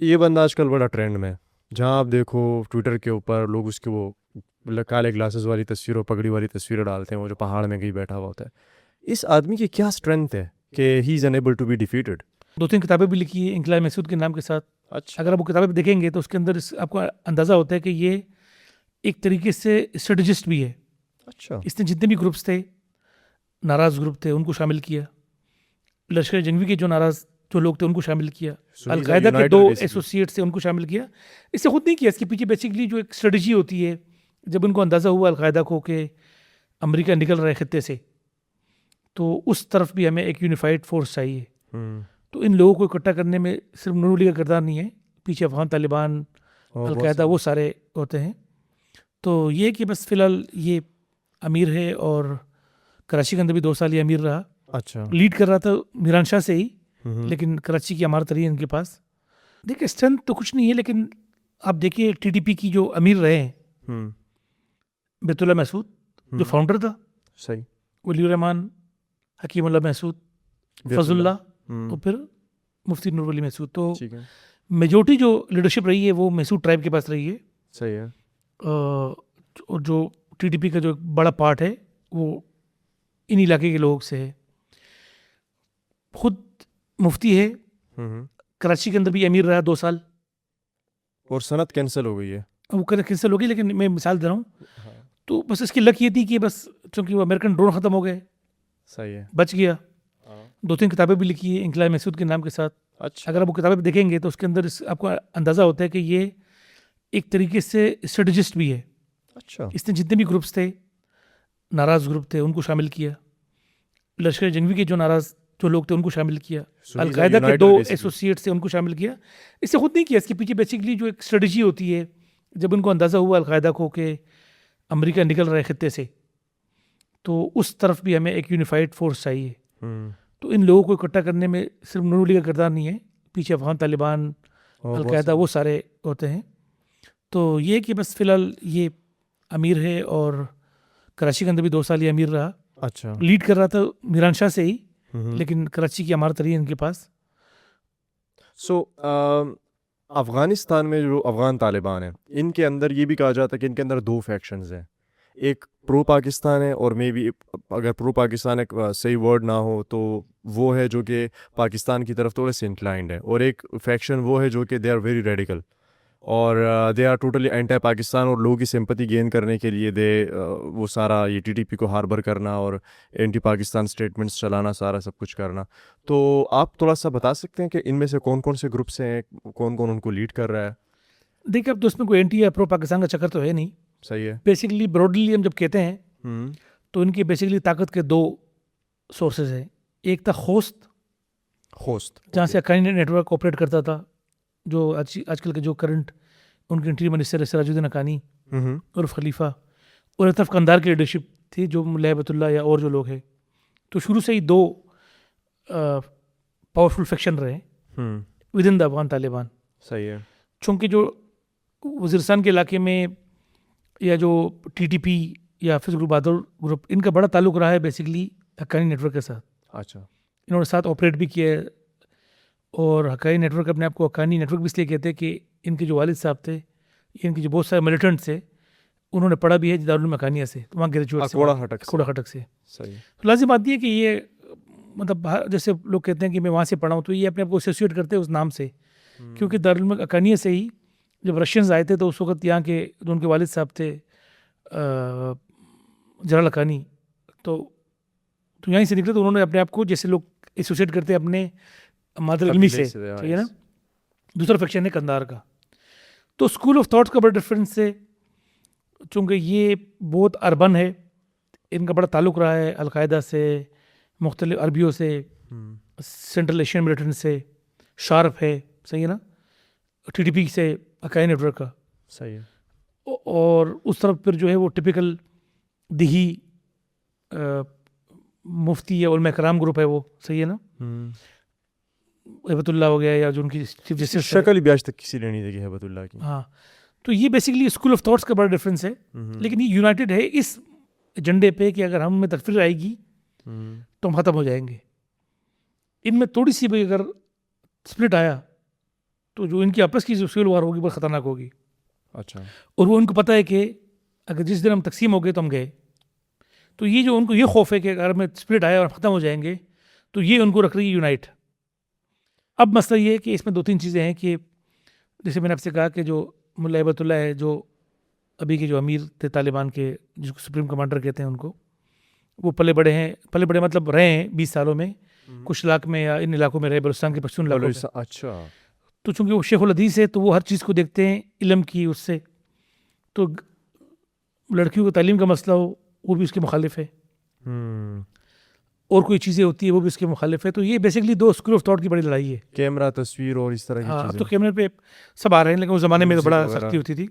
ये बंदा आजकल बड़ा ट्रेंड में है। जहाँ आप देखो ट्विटर के ऊपर लोग उसके वो मतलब काले ग्लासेस वाली तस्वीर और पगड़ी वाली तस्वीरें डालते हैं, वो जो पहाड़ में कहीं बैठा हुआ होता है। इस आदमी की क्या स्ट्रेंथ है कि he is unable to be defeated? दो तीन किताबें भी लिखी है इंकलाब महसूद के नाम के साथ। अच्छा। अगर आप वो किताबें देखेंगे तो उसके अंदर आपको अंदाज़ा होता है कि ये एक तरीके से स्ट्रेटजिस्ट भी है। अच्छा। इसने जितने भी ग्रुप्स थे, नाराज़ ग्रुप थे, उनको शामिल किया। लश्कर जंगवी के जो नाराज़ जो लोग थे उनको शामिल किया। सो ही इज़ अ अलकायदा के दो यूनाइटर बेसिकली। एसोसिएट थे उनको शामिल किया। इससे खुद नहीं किया, इसके पीछे बेसिकली जो एक स्ट्रेटजी होती है, जब उनको अंदाज़ा हुआ अलकायदा को कि अमेरिका निकल रहा है खत्ते से, तो उस तरफ भी हमें एक यूनिफाइड फोर्स चाहिए। हम्म। तो इन लोगों को इकट्ठा करने में सिर्फ नूर अली का किरदार नहीं है, पीछे अफगान तालिबान, और बहुत अलकायदा, सारे। वो सारे होते हैं। तो ये कि बस फ़िलहाल ये अमीर है, और कराची के अंदर भी 2 साल ये अमीर रहा। अच्छा। लीड कर रहा था मीरान शाह से ही, हम्म। लेकिन कराची की अमारत रही है इनके पास। देखिए स्ट्रेंथ तो कुछ नहीं है, लेकिन आप देखिए टीडीपी की जो अमीर रहे हैं, हम्म। बैतुल्ला महसूद जो हम्म। फाउंडर था, सही। वली रहमान, हकीमुल्लाह महसूद, बियतुल्ला। फजुल्ला, और फिर मुफ्ती नूर वली महसूद। तो ठीक है। मेजोरिटी जो लीडरशिप रही है वो महसूद ट्राइब के पास रही है। सही है। और जो टीडीपी का जो एक बड़ा पार्ट है वो इन इलाके के लोग से है। खुद मुफ्ती है, हम्म। कराची के अंदर भी अमीर रहा 2 साल। और सनत कैंसिल हो गई है। वो कैंसिल हो गई, लेकिन मैं मिसाल दे रहा हूँ। हाँ। तो बस इसकी लक ये थी कि बस चूंकि वो अमेरिकन ड्रोन ख़त्म हो गए, सही है। बच गया। हाँ। 2 3 किताबें भी लिखी है इंकलाब महसूद के नाम के साथ। अच्छा। अगर आप वो किताबें देखेंगे तो उसके अंदर आपको अंदाज़ा होता है कि ये एक तरीके से स्ट्रेटजिस्ट भी है। अच्छा। इसने जितने भी ग्रुप्स थे, नाराज़ ग्रुप थे, उनको शामिल किया। लश्कर जंगवी के जो नाराज़ जो लोग थे उनको शामिल किया। सो ही इज़ अ अलकायदा के दो यूनाइटर बेसिकली। एसोसिएट थे उनको शामिल किया। इससे खुद नहीं किया, इसके पीछे बेसिकली जो एक स्ट्रेटजी होती है, जब उनको अंदाज़ा हुआ अलकायदा को कि अमेरिका निकल रहा है खत्ते से, तो उस तरफ भी हमें एक यूनिफाइड फोर्स चाहिए। हम्म। तो इन लोगों को इकट्ठा करने में सिर्फ नूर अली का किरदार नहीं है, पीछे अफगान तालिबान, और बहुत अलकायदा, सारे। वो सारे होते हैं। तो ये कि बस फ़िलहाल ये अमीर है, और कराची के अंदर भी 2 साल ये अमीर रहा। अच्छा। लीड कर रहा था मीरान शाह से ही, हम्म। लेकिन कराची की अमारत रही है इनके पास। सो अफ़गानिस्तान में जो अफ़गान तालिबान हैं, इनके अंदर ये भी कहा जाता है कि इनके अंदर दो फैक्शंस हैं। एक प्रो पाकिस्तान है, और मे बी अगर प्रो पाकिस्तान एक सही वर्ड ना हो तो वो है जो कि पाकिस्तान की तरफ थोड़े से इंक्लाइंड है, और एक फैक्शन वो है जो कि दे आर वेरी रेडिकल, और they are totally anti Pakistan, और लोगों की सिंपैथी गेन करने के लिए वो सारा ये टीटीपी को हार्बर करना और एंटी पाकिस्तान स्टेटमेंट्स चलाना, सारा सब कुछ करना। तो आप थोड़ा सा बता सकते हैं कि इनमें से कौन कौन से ग्रुप्स हैं, कौन कौन उनको लीड कर रहा है? देखिए अब तो इसमें कोई एंटी या प्रो पाकिस्तान का चक्कर तो है नहीं। सही है। बेसिकली ब्रॉडली हम जब कहते हैं हम्म। तो इनकी बेसिकली ताकत के 2 सोर्सेज हैं। एक था खोस्त, होस्ट। जहाँ ओके। से हक्कानी नेटवर्क ऑपरेट करता था, जो आजकल के जो करंट उनके इंटीरियर मिनिस्टर है सिराजुद्दीन हक्कानी हम्म। उर्फ खलीफा। और एक तरफ कंधार की लीडरशिप थी, जो लहबतुल्ला या और जो लोग हैं। तो शुरू से ही 2 पावरफुल फैक्शन रहे हम्म। Within the Afghan Taliban. सही है। चूँकि जो वज़ीरस्तान के इलाके में, या जो टीटीपी या फिर ग्रुप बहादुर ग्रुप, इनका बड़ा ताल्लुक रहा है बेसिकली हक्कानी नेटवर्क के साथ। अच्छा। इन्होंने साथ ऑपरेट भी किया है। और हक्कानी नेटवर्क अपने आप को हक्कानी नेटवर्क भी इसलिए कहते हैं कि इनके जो वालिद साहब थे, इनके जो बहुत सारे मिलिटेंट्स थे, उन्होंने पढ़ा भी है दारुल मकानिया से, तो वहाँ ग्रेजुएट से, अकोड़ा हटक से। अकोड़ा खटक से। सही है। तो लाजिम बात ये है कि ये मतलब जैसे लोग कहते हैं कि मैं वहाँ से पढ़ा हूँ, तो ये अपने आप को एसोसिएट करते हैं उस नाम से। क्योंकि दारुल मकानिया से ही जब रशियंस आए थे, तो उस वक्त यहाँ के जो उनके वालिद साहब थे जलाल हक्कानी, तो यहीं से निकले। तो उन्होंने अपने आप को, जैसे लोग एसोसिएट करते हैं अपने मादर इल्मी से, ठीक है ना। दूसरा फैक्शन है कंधार का। तो स्कूल ऑफ थॉट्स का बड़ा डिफरेंस है, चूँकि ये बहुत अर्बन है, इनका बड़ा ताल्लुक़ रहा है अलकायदा से, मुख्तलिफ अरबियों से, सेंट्रल एशियन मिलिटेंट से, शार्प है, सही है ना, टीटीपी से, हक्कानी नेटवर्क का। सही है। और उस तरफ फिर जो है वो टिपिकल दिही मुफ्ती या उलमा कराम ग्रुप है वो, सही है ना। हिबतुल्लाह हो गया, या जो उनकी चीफ जस्टिस है। शक्ल भी आज तक किसी ने नहीं देखी हिबतुल्लाह की। हाँ, तो ये बेसिकली स्कूल ऑफ थॉट्स का बड़ा डिफरेंस है। लेकिन ये यूनाइटेड है इस एजेंडे पे कि अगर हम में तकफीर आएगी तो हम ख़त्म हो जाएंगे। इनमें थोड़ी सी भी अगर स्प्लिट आया तो जो इनकी आपस की जो सिविल वार होगी बहुत ख़तरनाक होगी। अच्छा। और वो उनको पता है कि अगर जिस दिन हम तकसीम हो गए तो हम गए। तो ये जो उनको ये खौफ है कि अगर में स्प्लिट आया और ख़त्म हो जाएंगे, तो ये उनको रख रही है यूनाइट। अब मसला ये है कि इसमें 2-3 चीज़ें हैं कि जैसे मैंने आपसे कहा कि जो मुल्ला हिबतुल्लाह है, जो अभी के जो अमीर थे तालिबान के, जिसको सुप्रीम कमांडर कहते हैं उनको, वो पले बड़े हैं, पले बड़े मतलब रहे हैं 20 सालों में कुछ इलाक में या इन इलाकों में रहे, बलूचिस्तान के पश्चिमी इलाकों में। अच्छा। तो चूंकि वो शेखुल हदीस है तो वो हर चीज़ को देखते हैं इल्म की उससे। तो लड़कियों को तालीम का मसला हो वो भी उसके मुखालिफ है, और कोई चीज़ें होती है वो भी उसके मुखालिफ है। तो ये बेसिकली 2 स्कूल ऑफ थॉट की बड़ी लड़ाई है। कैमरा, तस्वीर और इस तरह की हाँ, चीज़ें। तो कैमरे पे सब आ रहे हैं, लेकिन उस ज़माने में तो म्यूजिक बड़ा वगैरह। सख्ती होती थी।